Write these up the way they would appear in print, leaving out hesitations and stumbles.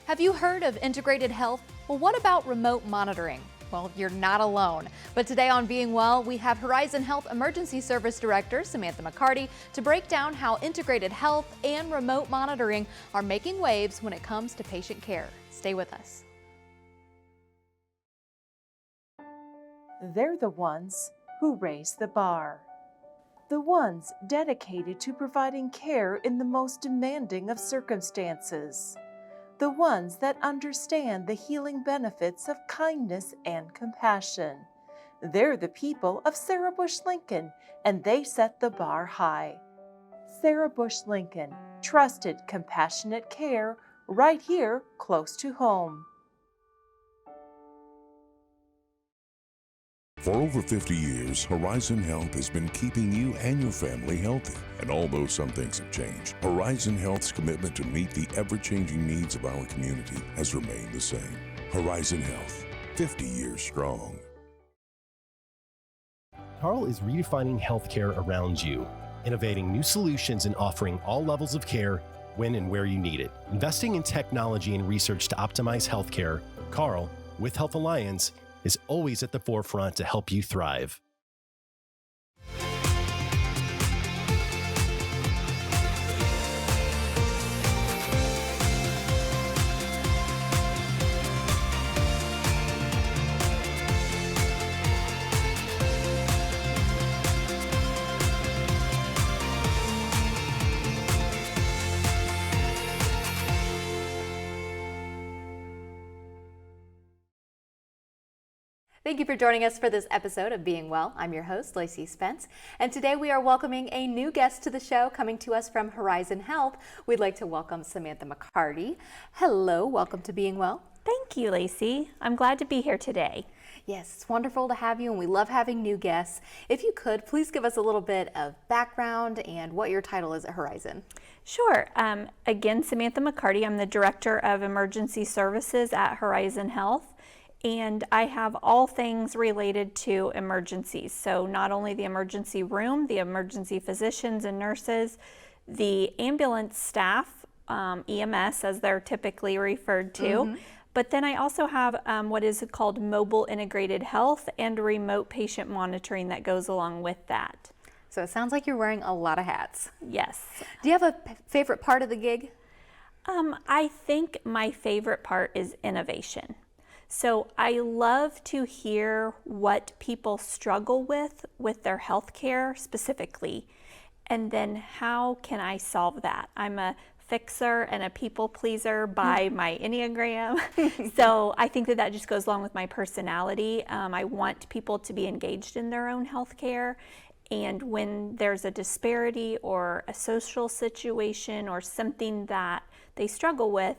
Have you heard of integrated health? Well, what about remote monitoring? Well, you're not alone. But today on Being Well, we have Horizon Health Emergency Service Director Samantha McCarty to break down how integrated health and remote monitoring are making waves when it comes to patient care. Stay with us. They're the ones who raise the bar. The ones dedicated to providing care in the most demanding of circumstances. The ones that understand the healing benefits of kindness and compassion. They're the people of Sarah Bush Lincoln, and they set the bar high. Sarah Bush Lincoln, trusted, compassionate care right here close to home. For over 50 years, Horizon Health has been keeping you and your family healthy. And although some things have changed, Horizon Health's commitment to meet the ever-changing needs of our community has remained the same. Horizon Health, 50 years strong. Carl is redefining healthcare around you, innovating new solutions and offering all levels of care when and where you need it. Investing in technology and research to optimize healthcare, Carl, with Health Alliance, is always at the forefront to help you thrive. Thank you for joining us for this episode of Being Well. I'm your host, Lacey Spence, and today we are welcoming a new guest to the show coming to us from Horizon Health. We'd like to welcome Samantha McCarty. Hello, welcome to Being Well. Thank you, Lacey. I'm glad to be here today. Yes, it's wonderful to have you, and we love having new guests. If you could, please give us a little bit of background and what your title is at Horizon. Sure. Again, Samantha McCarty. I'm the Director of Emergency Services at Horizon Health. And I have all things related to emergencies. So not only the emergency room, the emergency physicians and nurses, the ambulance staff, EMS as they're typically referred to, but then I also have what is called mobile integrated health and remote patient monitoring that goes along with that. So it sounds like you're wearing a lot of hats. Yes. Do you have a favorite part of the gig? I think my favorite part is innovation. So I love to hear what people struggle with their health care specifically, and then how can I solve that? I'm a fixer and a people pleaser by my Enneagram. So I think that just goes along with my personality. I want people to be engaged in their own health care. And when there's a disparity or a social situation or something that they struggle with,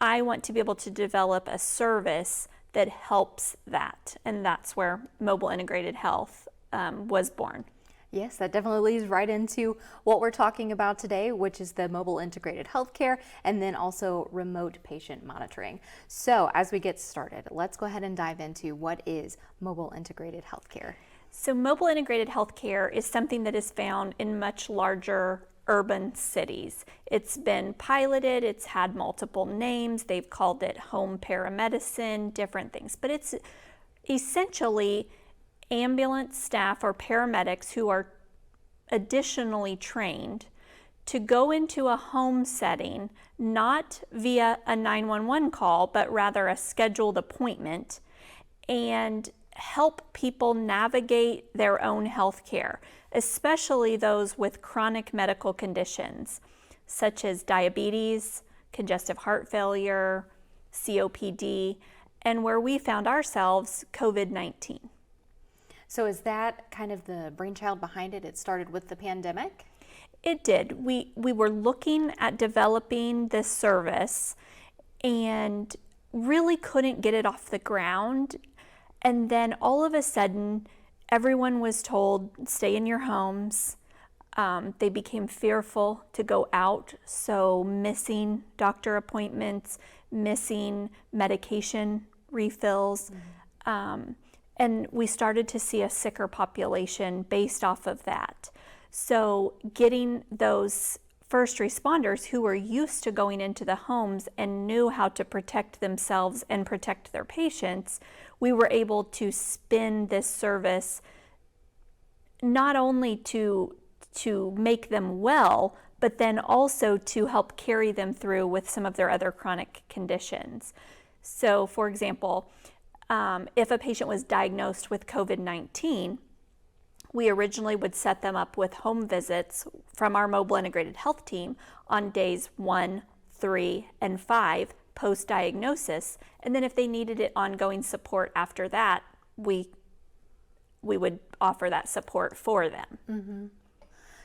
I want to be able to develop a service that helps that. And that's where mobile integrated health was born. Yes, that definitely leads right into what we're talking about today, which is the mobile integrated healthcare and then also remote patient monitoring. So as we get started, let's go ahead and dive into what is mobile integrated healthcare. So mobile integrated healthcare is something that is found in much larger urban cities. It's been piloted, it's had multiple names, they've called it home paramedicine, different things, but it's essentially ambulance staff or paramedics who are additionally trained to go into a home setting, not via a 911 call, but rather a scheduled appointment, and help people navigate their own health care, especially those with chronic medical conditions such as diabetes, congestive heart failure, COPD, and where we found ourselves, COVID-19. So is that kind of the brainchild behind it? It started with the pandemic? It did. We were looking at developing this service and really couldn't get it off the ground. And then all of a sudden, everyone was told, stay in your homes. They became fearful to go out, so missing doctor appointments, missing medication refills. And we started to see a sicker population based off of that. So getting those first responders who were used to going into the homes and knew how to protect themselves and protect their patients, we were able to spin this service not only to make them well, but then also to help carry them through with some of their other chronic conditions. So, for example, if a patient was diagnosed with COVID-19, we originally would set them up with home visits from our mobile integrated health team on days 1, 3, and 5 post-diagnosis. And then if they needed it ongoing support after that, we would offer that support for them. Mm-hmm.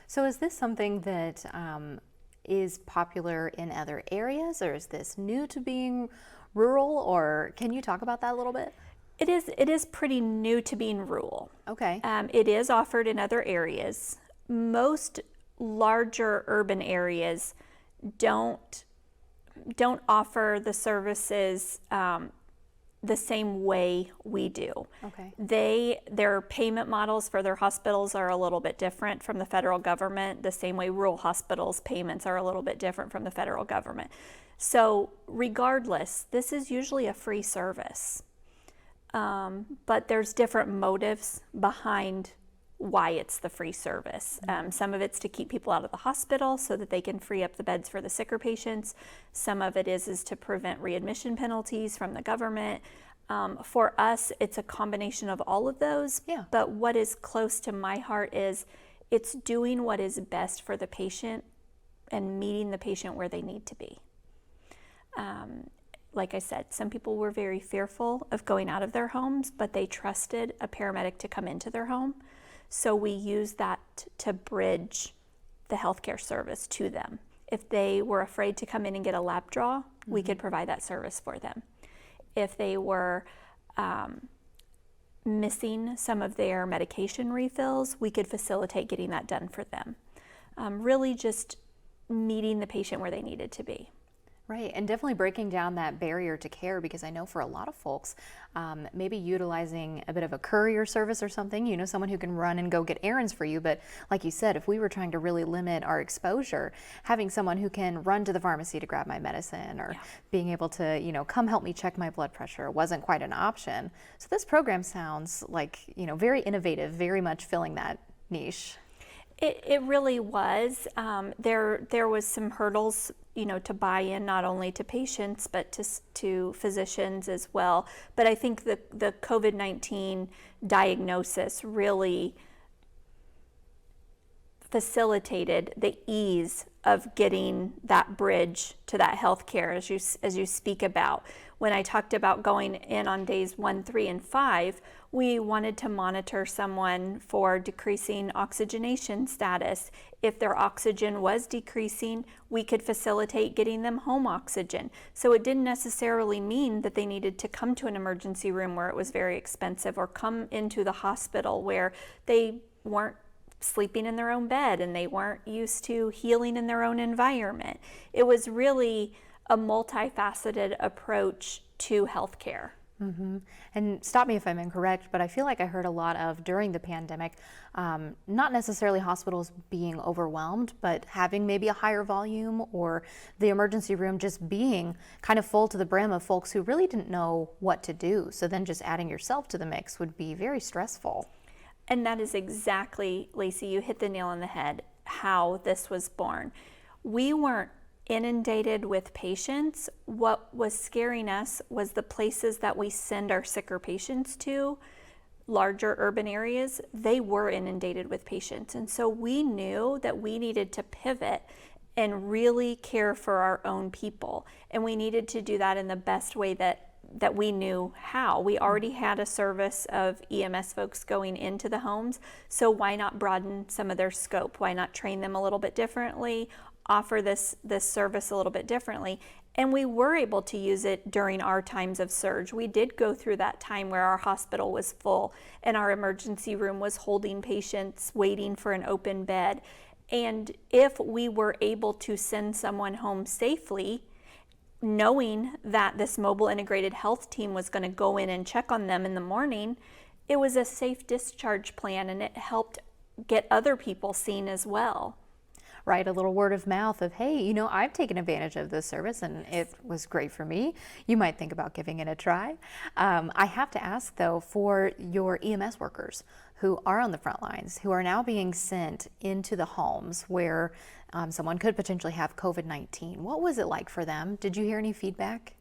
So is this something that is popular in other areas, or is this new to being rural, or can you talk about that a little bit? It is pretty new to being rural. Okay. It is offered in other areas. Most larger urban areas don't offer the services the same way we do. Okay. Their payment models for their hospitals are a little bit different from the federal government, the same way rural hospitals' payments are a little bit different from the federal government. So regardless, this is usually a free service. But there's different motives behind why it's the free service. Some of it's to keep people out of the hospital so that they can free up the beds for the sicker patients. Some of it is to prevent readmission penalties from the government. For us, it's a combination of all of those. Yeah. But what is close to my heart is it's doing what is best for the patient and meeting the patient where they need to be. Like I said, some people were very fearful of going out of their homes, but they trusted a paramedic to come into their home. So we use that to bridge the healthcare service to them. If they were afraid to come in and get a lab draw, we could provide that service for them. If they were missing some of their medication refills, we could facilitate getting that done for them. Really just meeting the patient where they needed to be. Right, and definitely breaking down that barrier to care, because I know for a lot of folks, maybe utilizing a bit of a courier service or something, you know, someone who can run and go get errands for you. But like you said, if we were trying to really limit our exposure, having someone who can run to the pharmacy to grab my medicine, or being able to, you know, come help me check my blood pressure wasn't quite an option. So this program sounds like, you know, very innovative, very much filling that niche. It really was. There was some hurdles, you know, to buy in, not only to patients but to physicians as well. But I think the COVID-19 diagnosis really facilitated the ease of getting that bridge to that healthcare, as you speak about. When I talked about going in on days 1, 3, and 5, we wanted to monitor someone for decreasing oxygenation status. If their oxygen was decreasing, we could facilitate getting them home oxygen. So it didn't necessarily mean that they needed to come to an emergency room where it was very expensive, or come into the hospital where they weren't sleeping in their own bed and they weren't used to healing in their own environment. It was really a multifaceted approach to healthcare. Mm-hmm. And stop me if I'm incorrect, but I feel like I heard a lot of, during the pandemic, not necessarily hospitals being overwhelmed, but having maybe a higher volume, or the emergency room just being kind of full to the brim of folks who really didn't know what to do. So then just adding yourself to the mix would be very stressful. And that is exactly, Lacey, you hit the nail on the head, how this was born. We weren't inundated with patients. What was scaring us was the places that we send our sicker patients to, larger urban areas, they were inundated with patients. And so we knew that we needed to pivot and really care for our own people. And we needed to do that in the best way that we knew how. We already had a service of EMS folks going into the homes, so why not broaden some of their scope? Why not train them a little bit differently, offer this service a little bit differently? And we were able to use it during our times of surge. We did go through that time where our hospital was full and our emergency room was holding patients waiting for an open bed. And if we were able to send someone home safely, knowing that this mobile integrated health team was going to go in and check on them in the morning, it was a safe discharge plan, and it helped get other people seen as well. right? A little word of mouth of, hey, you know, I've taken advantage of this service and it was great for me. You might think about giving it a try. I have to ask though, for your EMS workers who are on the front lines, who are now being sent into the homes where someone could potentially have COVID-19, what was it like for them? Did you hear any feedback?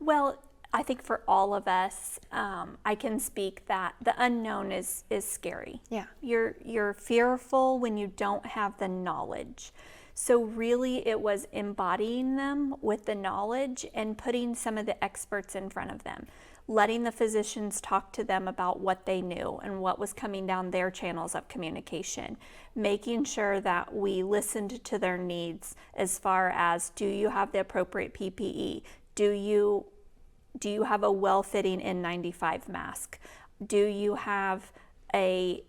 Well, I think for all of us, I can speak that the unknown is scary. Yeah. You're fearful when you don't have the knowledge. So really it was embodying them with the knowledge and putting some of the experts in front of them, letting the physicians talk to them about what they knew and what was coming down their channels of communication, making sure that we listened to their needs as far as, do you have the appropriate PPE? Do you have a well-fitting N95 mask? Do you have a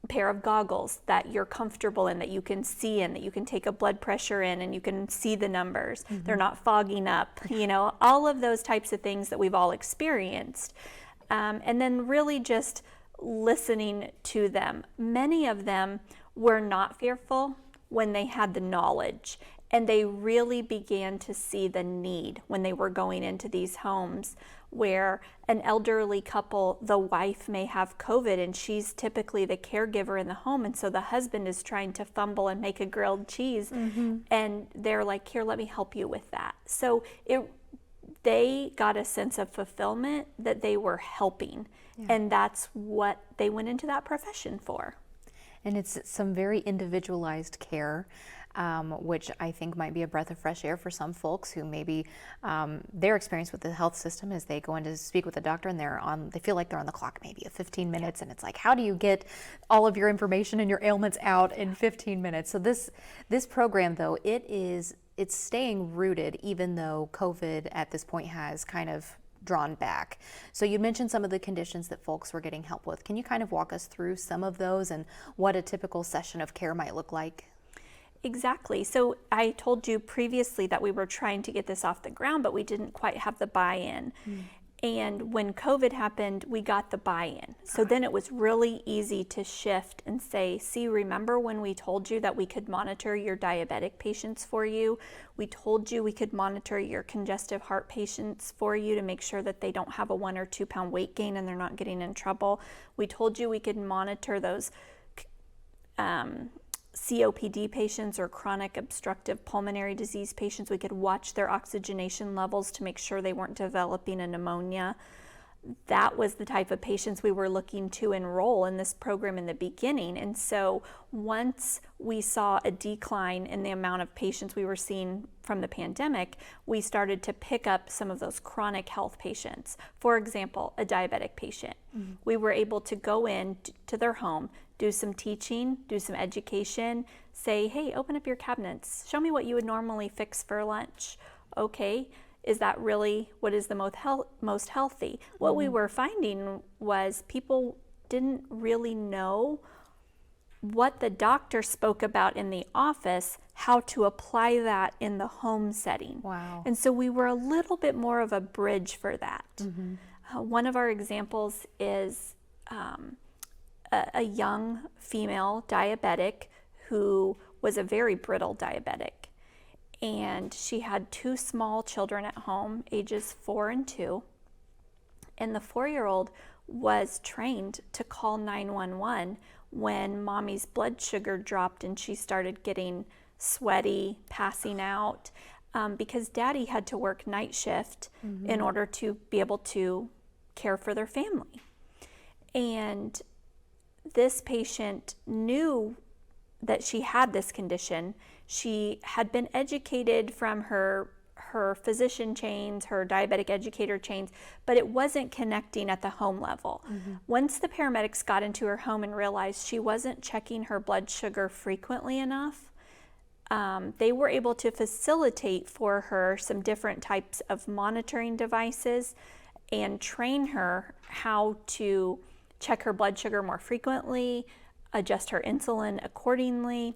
pair of goggles that you're comfortable in, that you can see in, that you can take a blood pressure in and you can see the numbers? They're not fogging up, you know, all of those types of things that we've all experienced. And then really just listening to them. Many of them were not fearful when they had the knowledge, and they really began to see the need when they were going into these homes where an elderly couple, the wife may have COVID and she's typically the caregiver in the home, and so the husband is trying to fumble and make a grilled cheese, and they're like, here, let me help you with that. So they got a sense of fulfillment that they were helping, and that's what they went into that profession for. And it's some very individualized care, which I think might be a breath of fresh air for some folks who maybe their experience with the health system is they go in to speak with a doctor and they feel like they're on the clock maybe of 15 minutes, and it's like, how do you get all of your information and your ailments out in 15 minutes? So this program though, it's staying rooted even though COVID at this point has kind of drawn back. So you mentioned some of the conditions that folks were getting help with. Can you kind of walk us through some of those and what a typical session of care might look like? Exactly. So I told you previously that we were trying to get this off the ground, but we didn't quite have the buy-in. And when COVID happened, we got the buy-in. So then it was really easy to shift and say, see, remember when we told you that we could monitor your diabetic patients for you? We told you we could monitor your congestive heart patients for you to make sure that they don't have a 1 or 2 pound weight gain and they're not getting in trouble. We told you we could monitor those COPD patients or chronic obstructive pulmonary disease patients. We could watch their oxygenation levels to make sure they weren't developing a pneumonia. That was the type of patients we were looking to enroll in this program in the beginning. And so once we saw a decline in the amount of patients we were seeing from the pandemic, we started to pick up some of those chronic health patients. For example, a diabetic patient. We were able to go in to their home, do some teaching, do some education, say, hey, open up your cabinets. Show me what you would normally fix for lunch. Okay, is that really what is the most healthy? What we were finding was people didn't really know what the doctor spoke about in the office, how to apply that in the home setting. Wow. And so we were a little bit more of a bridge for that. One of our examples is a young female diabetic who was a very brittle diabetic. And she had 2 small children at home, ages 4 and 2. And the 4-year-old was trained to call 911 when mommy's blood sugar dropped and she started getting sweaty, passing out, because daddy had to work night shift in order to be able to care for their family. And this patient knew that she had this condition. She had been educated from her physician chains, her diabetic educator chains, but it wasn't connecting at the home level. Once the paramedics got into her home and realized she wasn't checking her blood sugar frequently enough, they were able to facilitate for her some different types of monitoring devices and train her how to check her blood sugar more frequently, adjust her insulin accordingly.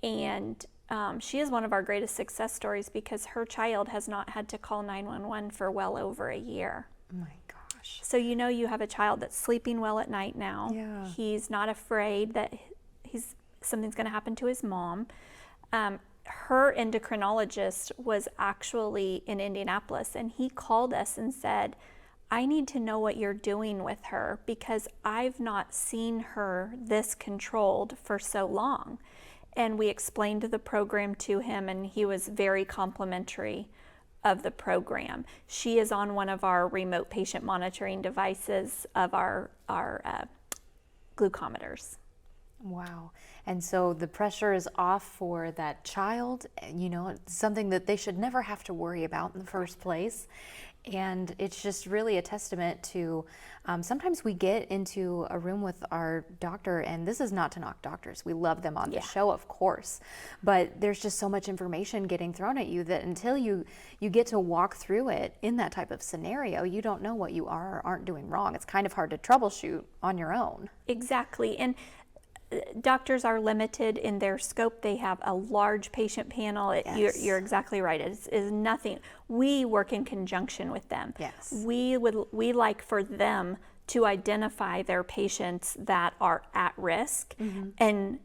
And she is one of our greatest success stories because her child has not had to call 911 for well over a year. Oh my gosh. So you have a child that's sleeping well at night now. Yeah. He's not afraid that something's going to happen to his mom. Her endocrinologist was actually in Indianapolis, and he called us and said, I need to know what you're doing with her because I've not seen her this controlled for so long. And we explained the program to him, and he was very complimentary of the program. She is on one of our remote patient monitoring devices of our glucometers. Wow. And so the pressure is off for that child, you know, it's something that they should never have to worry about in the first place. And it's just really a testament to, sometimes we get into a room with our doctor, and this is not to knock doctors. We love them on the show, of course, but there's just so much information getting thrown at you that until you get to walk through it in that type of scenario, you don't know what you are or aren't doing wrong. It's kind of hard to troubleshoot on your own. Exactly. And doctors are limited in their scope. They have a large patient panel. Yes. You're exactly right. It is nothing. We work in conjunction with them. Yes. We like for them to identify their patients that are at risk and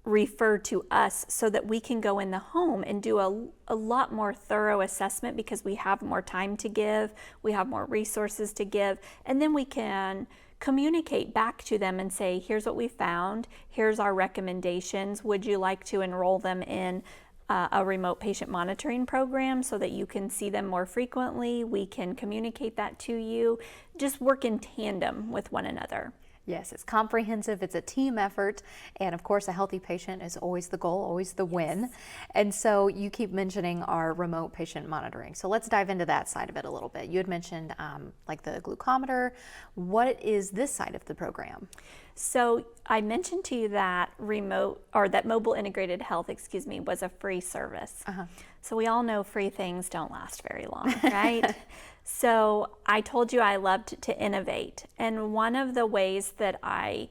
refer to us so that we can go in the home and do a lot more thorough assessment because we have more time to give, we have more resources to give, and then we can communicate back to them and say, here's what we found, here's our recommendations, would you like to enroll them in a remote patient monitoring program so that you can see them more frequently? We can communicate that to you. Just work in tandem with one another. Yes, it's comprehensive, it's a team effort, and of course a healthy patient is always the goal, always the win. And so you keep mentioning our remote patient monitoring. So let's dive into that side of it a little bit. You had mentioned like the glucometer. What is this side of the program? So I mentioned to you that mobile integrated health, was a free service. So we all know free things don't last very long, right? So I told you I loved to innovate. And one of the ways that I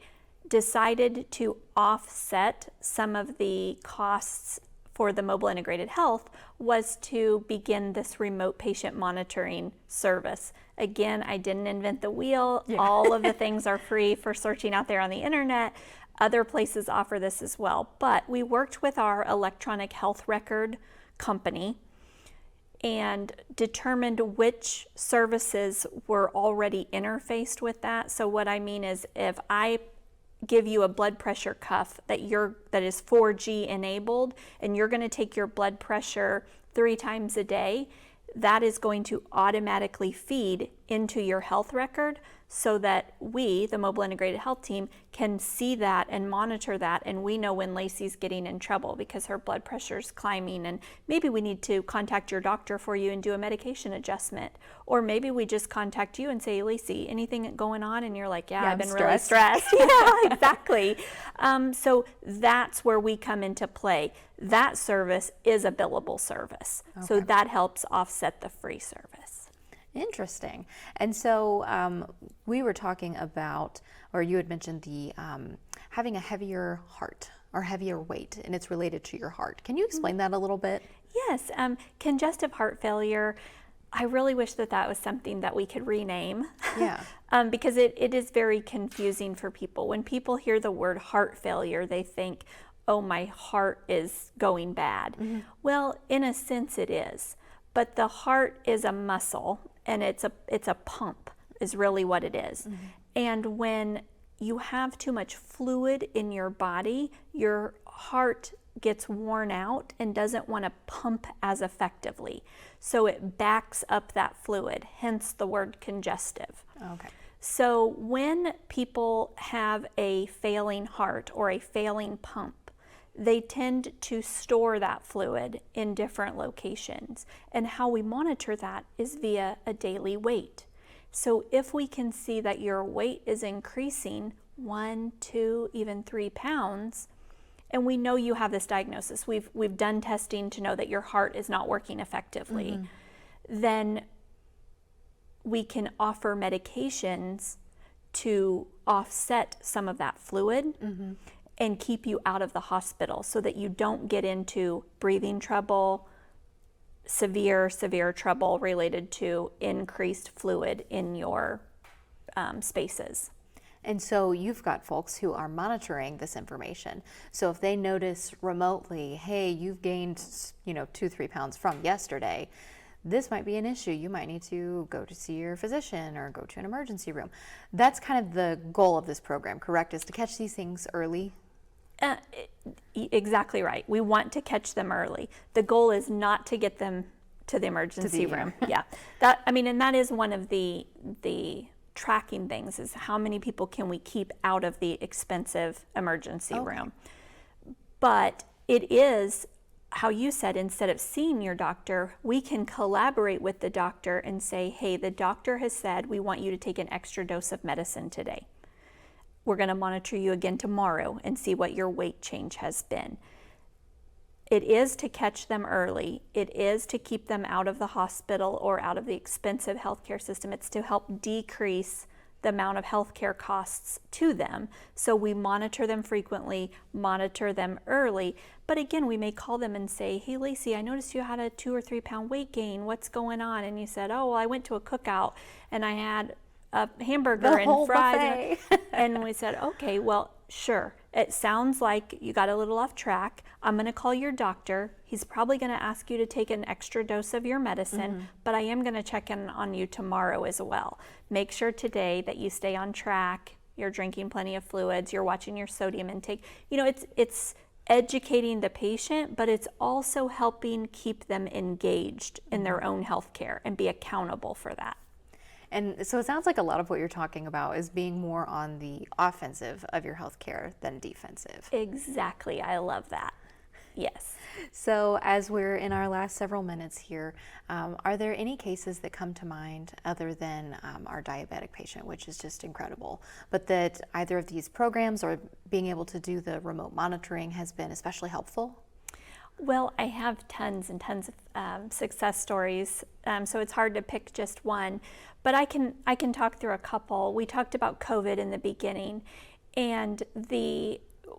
decided to offset some of the costs for the mobile integrated health was to begin this remote patient monitoring service. Again, I didn't invent the wheel. All of the things are free for searching out there on the internet. Other places offer this as well. But we worked with our electronic health record company and determined which services were already interfaced with that. So what I mean is if I give you a blood pressure cuff that is 4G enabled and you're going to take your blood pressure 3 times a day, that is going to automatically feed into your health record so that we, the mobile integrated health team, can see that and monitor that, and we know when Lacey's getting in trouble because her blood pressure is climbing, and maybe we need to contact your doctor for you and do a medication adjustment, or maybe we just contact you and say, Lacey, anything going on? And you're like, yeah, I've been really stressed. Yeah, exactly. So that's where we come into play. That service is a billable service, so that helps offset the free service. Interesting. And so we were talking about, or you had mentioned the having a heavier heart or heavier weight, and it's related to your heart. Can you explain that a little bit? Yes. Congestive heart failure, I really wish that was something that we could rename. Yeah. Because it is very confusing for people. When people hear the word heart failure, they think, oh, my heart is going bad. Well, in a sense it is. But the heart is a muscle, and it's a pump is really what it is. And when you have too much fluid in your body, your heart gets worn out and doesn't want to pump as effectively. So it backs up that fluid, hence the word congestive. Okay. So when people have a failing heart or a failing pump, they tend to store that fluid in different locations. And how we monitor that is via a daily weight. So if we can see that your weight is increasing 1, 2, even 3 pounds, and we know you have this diagnosis, we've done testing to know that your heart is not working effectively, then we can offer medications to offset some of that fluid and keep you out of the hospital so that you don't get into breathing trouble, severe trouble related to increased fluid in your spaces. And so you've got folks who are monitoring this information. So if they notice remotely, hey, you've gained, 2-3 pounds from yesterday, this might be an issue. You might need to go to see your physician or go to an emergency room. That's kind of the goal of this program, correct? Is to catch these things early? Exactly right. We want to catch them early. The goal is not to get them to the emergency room. Yeah. And that is one of the tracking things, is how many people can we keep out of the expensive emergency room. But it is how you said, instead of seeing your doctor, we can collaborate with the doctor and say, hey, the doctor has said we want you to take an extra dose of medicine today. We're going to monitor you again tomorrow and see what your weight change has been. It is to catch them early. It is to keep them out of the hospital or out of the expensive healthcare system. It's to help decrease the amount of healthcare costs to them. So we monitor them frequently, monitor them early. But again, we may call them and say, hey, Lacey, I noticed you had a 2 or 3 pound weight gain. What's going on? And you said, oh, well, I went to a cookout and I had a hamburger and fries. And we said, okay, well, sure. It sounds like you got a little off track. I'm going to call your doctor. He's probably going to ask you to take an extra dose of your medicine, but I am going to check in on you tomorrow as well. Make sure today that you stay on track. You're drinking plenty of fluids. You're watching your sodium intake. It's educating the patient, but it's also helping keep them engaged in their own health care and be accountable for that. And so it sounds like a lot of what you're talking about is being more on the offensive of your healthcare than defensive. Exactly. I love that. Yes. So as we're in our last several minutes here, are there any cases that come to mind other than our diabetic patient, which is just incredible, but that either of these programs or being able to do the remote monitoring has been especially helpful? Well, I have tons and tons of success stories, so it's hard to pick just one. But I can talk through a couple. We talked about COVID in the beginning, and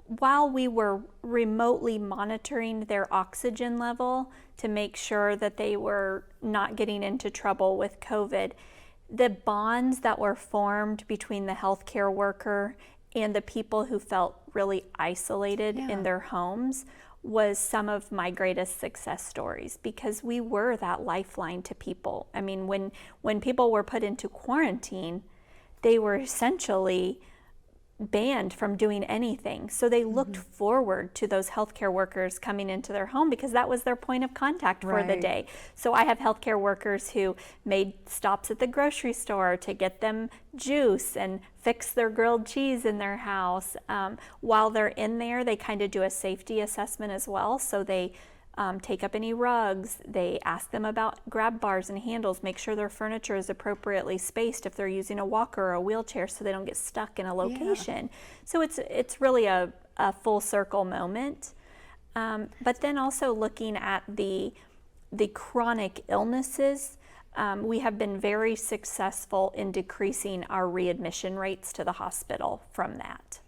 while we were remotely monitoring their oxygen level to make sure that they were not getting into trouble with COVID, the bonds that were formed between the healthcare worker and the people who felt really isolated in their homes was some of my greatest success stories, because we were that lifeline to people. I mean, when people were put into quarantine, they were essentially banned from doing anything. So they looked forward to those healthcare workers coming into their home because that was their point of contact for the day. So I have healthcare workers who made stops at the grocery store to get them juice and fix their grilled cheese in their house. While they're in there, they kind of do a safety assessment as well. So they take up any rugs. They ask them about grab bars and handles, make sure their furniture is appropriately spaced if they're using a walker or a wheelchair so they don't get stuck in a location. So it's really a full circle moment. But then also looking at the chronic illnesses, we have been very successful in decreasing our readmission rates to the hospital from that.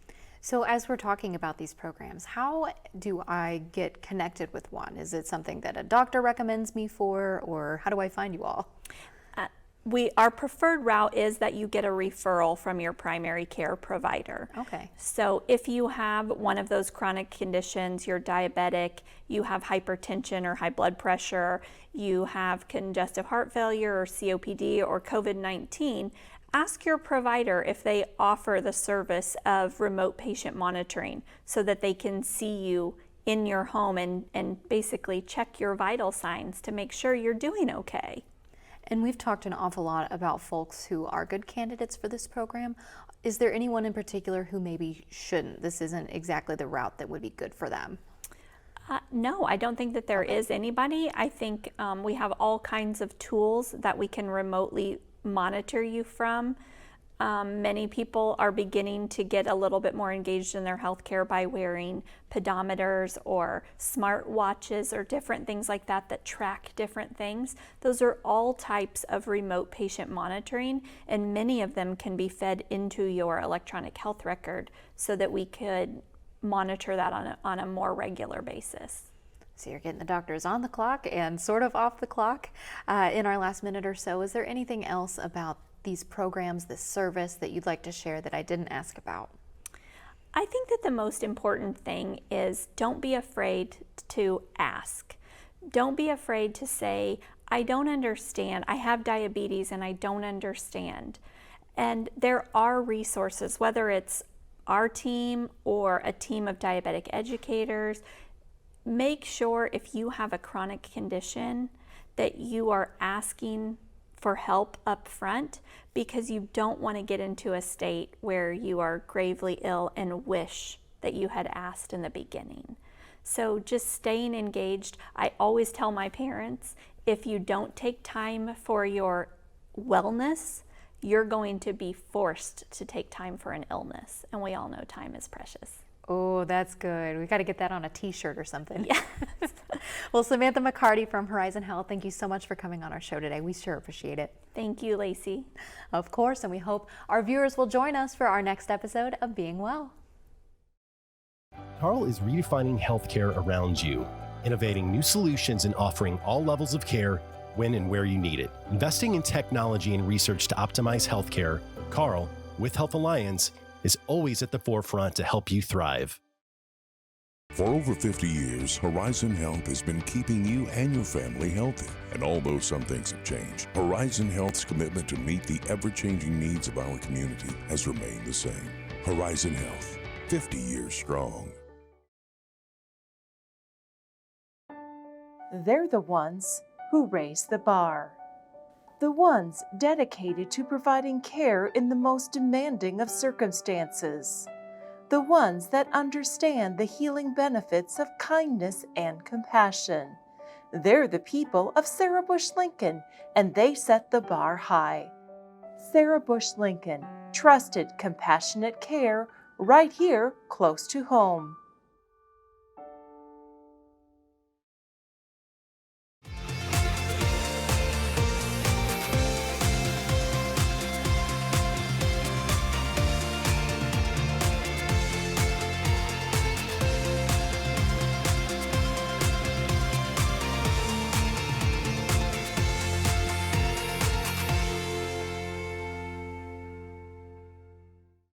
So as we're talking about these programs, how do I get connected with one? Is it something that a doctor recommends me for, or how do I find you all? Our preferred route is that you get a referral from your primary care provider. Okay. So if you have one of those chronic conditions, you're diabetic, you have hypertension or high blood pressure, you have congestive heart failure or COPD or COVID-19, ask your provider if they offer the service of remote patient monitoring so that they can see you in your home and basically check your vital signs to make sure you're doing okay. And we've talked an awful lot about folks who are good candidates for this program. Is there anyone in particular who maybe shouldn't? This isn't exactly the route that would be good for them. No, I don't think that there is anybody. I think we have all kinds of tools that we can remotely monitor you from. Many people are beginning to get a little bit more engaged in their healthcare by wearing pedometers or smart watches or different things like that track different things. Those are all types of remote patient monitoring, and many of them can be fed into your electronic health record so that we could monitor that on a more regular basis. So you're getting the doctors on the clock and sort of off the clock. In our last minute or so, is there anything else about these programs, this service that you'd like to share that I didn't ask about? I think that the most important thing is don't be afraid to ask. Don't be afraid to say, I don't understand. I have diabetes and I don't understand. And there are resources, whether it's our team or a team of diabetic educators. Make sure if you have a chronic condition that you are asking for help up front, because you don't want to get into a state where you are gravely ill and wish that you had asked in the beginning. So just staying engaged. I always tell my parents, if you don't take time for your wellness, you're going to be forced to take time for an illness. And we all know time is precious. Oh, that's good. We got to get that on a t-shirt or something. Yeah. Well, Samantha McCarty from Horizon Health, thank you so much for coming on our show today. We sure appreciate it. Thank you, Lacey. Of course, and we hope our viewers will join us for our next episode of Being Well. Carl is redefining healthcare around you, innovating new solutions and offering all levels of care when and where you need it. Investing in technology and research to optimize healthcare, Carl, with Health Alliance, is always at the forefront to help you thrive. For over 50 years, Horizon Health has been keeping you and your family healthy. And although some things have changed, Horizon Health's commitment to meet the ever-changing needs of our community has remained the same. Horizon Health, 50 years strong. They're the ones who raise the bar. The ones dedicated to providing care in the most demanding of circumstances. The ones that understand the healing benefits of kindness and compassion. They're the people of Sarah Bush Lincoln, and they set the bar high. Sarah Bush Lincoln, trusted, compassionate care right here close to home.